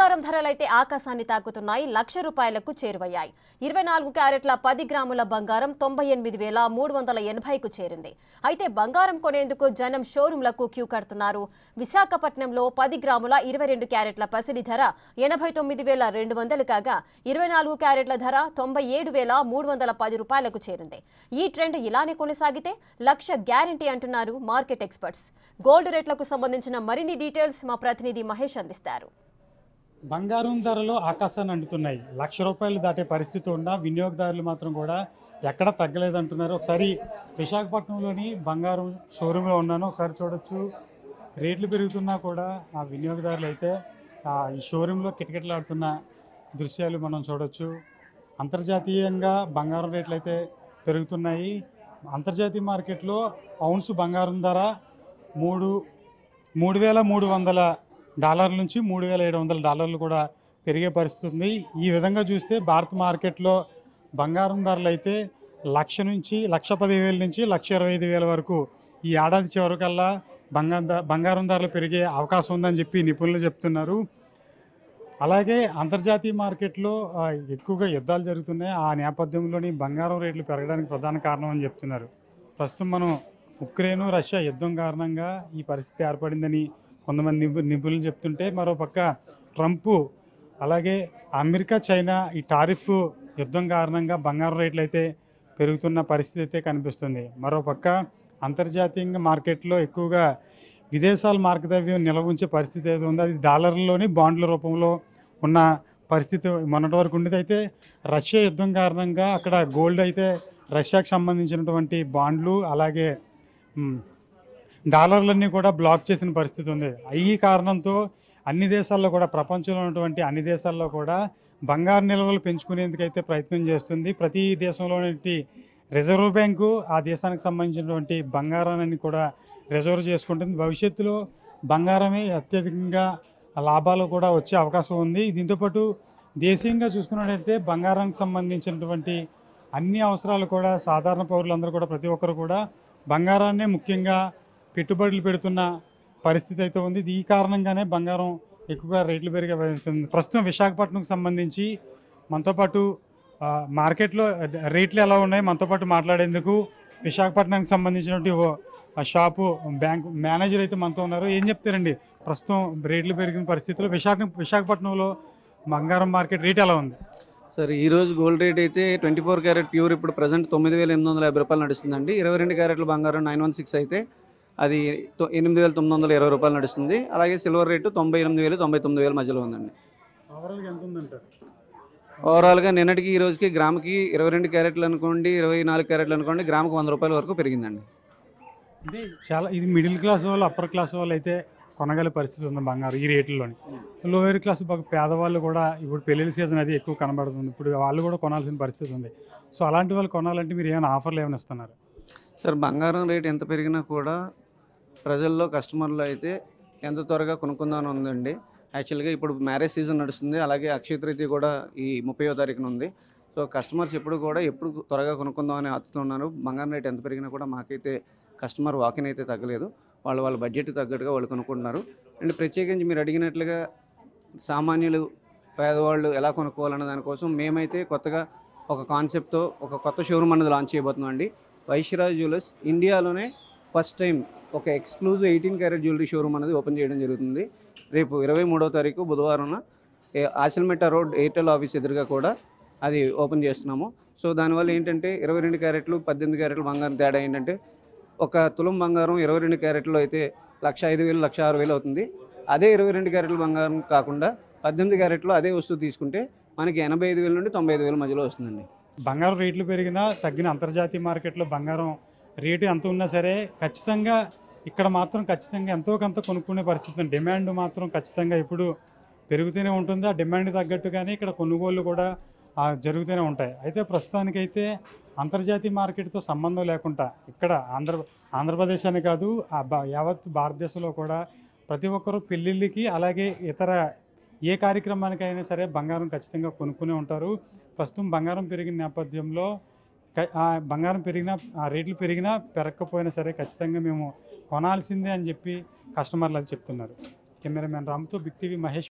బంగారం ధరలైతే ఆకాశాన్ని తాకుతున్నాయి. ₹1,00,000కు చేరువయ్యాయి. 24 క్యారెట్ల 10 గ్రాముల బంగారం 98,380కు చేరింది. అయితే బంగారం కొనేందుకు జనం షోరూంలకు క్యూ కడుతున్నారు. విశాఖపట్నంలో 10 గ్రాముల 22 క్యారెట్ల పసిడి ధర 89,200 కాగా 24 క్యారెట్ల ధర ₹97,310కు చేరింది. ఈ ట్రెండ్ ఇలానే కొనసాగితే ₹1,00,000 గ్యారెంటీ అంటున్నారు మార్కెట్ ఎక్స్పర్ట్స్. గోల్డ్ రేట్లకు సంబంధించిన మరిన్ని డీటెయిల్స్ మా ప్రతినిధి మహేష్ అందిస్తారు. బంగారం ధరలు ఆకాశాన్ని అంటున్నాయి. ₹1,00,000 దాటే పరిస్థితి ఉన్న వినియోగదారులు మాత్రం కూడా ఎక్కడ తగ్గలేదంటున్నారు. ఒకసారి విశాఖపట్నంలోని బంగారం షోరూంలో ఉన్నాను. ఒకసారి చూడొచ్చు, రేట్లు పెరుగుతున్నా కూడా ఆ వినియోగదారులు అయితే ఈ షోరూంలో కిటకిటలాడుతున్న దృశ్యాలు మనం చూడొచ్చు. అంతర్జాతీయంగా బంగారం రేట్లు అయితే పెరుగుతున్నాయి. అంతర్జాతీయ మార్కెట్లో ఔన్స్ బంగారం ధర $3,300 నుంచి $3,700 కూడా పెరిగే పరిస్థితి ఉంది. ఈ విధంగా చూస్తే భారత మార్కెట్లో బంగారం ధరలు అయితే $1,10,000 నుంచి $1,25,000 వరకు ఈ ఏడాది చివరికల్లా బంగారం ధరలు పెరిగే అవకాశం ఉందని చెప్పి నిపుణులు చెప్తున్నారు. అలాగే అంతర్జాతీయ మార్కెట్లో ఎక్కువగా యుద్ధాలు జరుగుతున్నాయి. ఆ నేపథ్యంలోని బంగారం రేట్లు పెరగడానికి ప్రధాన కారణం అని చెప్తున్నారు. ప్రస్తుతం మనం ఉక్రెయిన్ రష్యా యుద్ధం కారణంగా ఈ పరిస్థితి ఏర్పడిందని కొంతమంది నిపుణులు చెప్తుంటే, మరోపక్క ట్రంప్ అలాగే అమెరికా చైనా ఈ టారిఫ్ యుద్ధం కారణంగా బంగారం రేట్లు అయితే పెరుగుతున్న పరిస్థితి అయితే కనిపిస్తుంది. మరోపక్క అంతర్జాతీయంగా మార్కెట్లో ఎక్కువగా విదేశాల మార్గద్రవ్యం నిల్వ ఉంచే పరిస్థితి ఏదో ఉంది. అది డాలర్లలోని బాండ్ల రూపంలో ఉన్న పరిస్థితి మొన్నటి వరకు ఉండేది. అయితే రష్యా యుద్ధం కారణంగా అక్కడ గోల్డ్ అయితే రష్యాకు సంబంధించినటువంటి బాండ్లు అలాగే డాలర్లన్నీ కూడా బ్లాక్ చేసిన పరిస్థితి ఉంది. ఈ కారణంతో అన్ని దేశాల్లో కూడా, ప్రపంచంలో ఉన్నటువంటి అన్ని దేశాల్లో కూడా బంగారు నిల్వలు పెంచుకునేందుకైతే ప్రయత్నం చేస్తుంది. ప్రతి దేశంలోని రిజర్వ్ బ్యాంకు ఆ దేశానికి సంబంధించినటువంటి బంగారాన్ని కూడా రిజర్వ్ చేసుకుంటుంది. భవిష్యత్తులో బంగారమే అత్యధికంగా లాభాలు కూడా వచ్చే అవకాశం ఉంది. దీంతోపాటు దేశీయంగా చూసుకున్నట్లయితే బంగారానికి సంబంధించినటువంటి అన్ని అవసరాలు కూడా సాధారణ పౌరులందరూ కూడా, ప్రతి ఒక్కరు కూడా బంగారాన్నే ముఖ్యంగా పెట్టుబడులు పెడుతున్న పరిస్థితి అయితే ఉంది. ఈ కారణంగానే బంగారం ఎక్కువగా రేట్లు పెరిగే పరిస్థితి. ప్రస్తుతం విశాఖపట్నంకి సంబంధించి మనతో పాటు మార్కెట్లో రేట్లు ఎలా ఉన్నాయి మనతో పాటు మాట్లాడేందుకు విశాఖపట్నానికి సంబంధించినటువంటి షాపు బ్యాంకు మేనేజర్ అయితే మనతో ఉన్నారు. ఏం చెప్తారండి, ప్రస్తుతం రేట్లు పెరిగిన పరిస్థితుల్లో విశాఖపట్నంలో బంగారం మార్కెట్ రేట్ ఎలా ఉంది? సార్, ఈరోజు గోల్డ్ రేట్ అయితే 24 క్యారెట్ ప్యూర్ ఇప్పుడు ప్రజెంట్ ₹9,850 నడుస్తుందండి. 22 క్యారెట్ల బంగారం 916 అయితే అది ₹8,920 నడుస్తుంది. అలాగే సిల్వర్ రేటు 98,000 99,000 మధ్యలో ఉందండి. ఓవరాల్గా ఎంత ఉందంటారు? ఓవరాల్గా నిన్నటికి ఈ రోజుకి గ్రాముకి 22 క్యారెట్లు అనుకోండి, 24 క్యారెట్లు అనుకోండి, గ్రాముకు ₹100 వరకు పెరిగిందండి. అంటే చాలా ఇది మిడిల్ క్లాస్ వాళ్ళు, అప్పర్ క్లాస్ వాళ్ళు అయితే కొనగల పరిస్థితి ఉంది బంగారు ఈ రేట్లలోని. లోయర్ క్లాస్ పేదవాళ్ళు కూడా ఇప్పుడు పెళ్ళిళ్ళ సీజన్ అది ఎక్కువ కనబడుతుంది. ఇప్పుడు వాళ్ళు కూడా కొనాల్సిన పరిస్థితి ఉంది. సో అలాంటి వాళ్ళు కొనాలంటే మీరు ఏమైనా ఆఫర్లు ఏమైనా ఇస్తున్నారు? సార్, బంగారం రేట్ ఎంత పెరిగినా కూడా ప్రజల్లో కస్టమర్లు అయితే ఎంత త్వరగా కొనుక్కుందామని ఉందండి. యాక్చువల్గా ఇప్పుడు మ్యారేజ్ సీజన్ నడుస్తుంది. అలాగే అక్షయ తృతీయ కూడా ఈ 30వ తారీఖున ఉంది. సో కస్టమర్స్ ఎప్పుడు త్వరగా కొనుక్కుందామని ఆతున్నారు. బంగారం రేట్ ఎంత పెరిగినా కూడా మాకైతే కస్టమర్ వాకిన్ అయితే తగ్గలేదు. వాళ్ళ బడ్జెట్ తగ్గట్టుగా వాళ్ళు కొనుక్కుంటున్నారు. అండ్ ప్రత్యేకించి మీరు అడిగినట్లుగా సామాన్యులు, పేదవాళ్ళు ఎలా కొనుక్కోవాలన్న దానికోసం మేమైతే కొత్తగా ఒక కాన్సెప్ట్తో ఒక కొత్త షోరూమ్ అనేది లాంచ్ చేయబోతున్నాం అండి. వైశ్యరాజ్ జ్యువెలర్స్ ఇండియాలోనే ఫస్ట్ టైం ఒక ఎక్స్క్లూజివ్ 18 క్యారెట్ జ్యువెలరీ షోరూమ్ అనేది ఓపెన్ చేయడం జరుగుతుంది. రేపు 23వ తారీఖు బుధవారం ఆసిల్మెట్టా రోడ్ ఎయిర్టెల్ ఆఫీస్ ఎదురుగా కూడా అది ఓపెన్ చేస్తున్నాము. సో దానివల్ల ఏంటంటే 22 క్యారెట్లు 18 క్యారెట్లు బంగారం తేడా ఏంటంటే, ఒక తులం బంగారం 22 క్యారెట్లో అయితే 1,05,000 1,06,000 అవుతుంది. అదే 22 క్యారెట్ల బంగారం కాకుండా 18 క్యారెట్లో అదే వస్తువు తీసుకుంటే మనకి 85,000 నుండి 95,000 మధ్యలో వస్తుందండి. బంగారం రేట్లు పెరిగినా తగ్గిన అంతర్జాతీయ మార్కెట్లో బంగారం రేటు ఎంత ఉన్నా సరే ఖచ్చితంగా ఇక్కడ మాత్రం ఖచ్చితంగా ఎంతో కొంత కొనుక్కునే పరిస్థితి. డిమాండ్ మాత్రం ఖచ్చితంగా ఇప్పుడు పెరుగుతూనే ఉంటుంది. ఆ డిమాండ్ తగ్గట్టుగానే ఇక్కడ కొనుగోళ్ళు కూడా జరుగుతూనే ఉంటాయి. అయితే ప్రస్తుతానికైతే అంతర్జాతీయ మార్కెట్తో సంబంధం లేకుండా ఇక్కడ ఆంధ్రప్రదేశ్ అని కాదు, యావత్ భారతదేశంలో కూడా ప్రతి ఒక్కరూ పెళ్ళిళ్ళకి అలాగే ఇతర ఏ కార్యక్రమానికైనా సరే బంగారం ఖచ్చితంగా కొనుక్కునే ఉంటారు. ప్రస్తుతం బంగారం పెరిగిన నేపథ్యంలో బంగారం పెరిగినా, రేట్లు పెరిగినా పెరగకపోయినా సరే ఖచ్చితంగా మేము కొనాల్సిందే అని చెప్పి కస్టమర్లు అది చెప్తున్నారు. కెమెరామెన్ రామ్తో బిగ్ టీవీ మహేష్.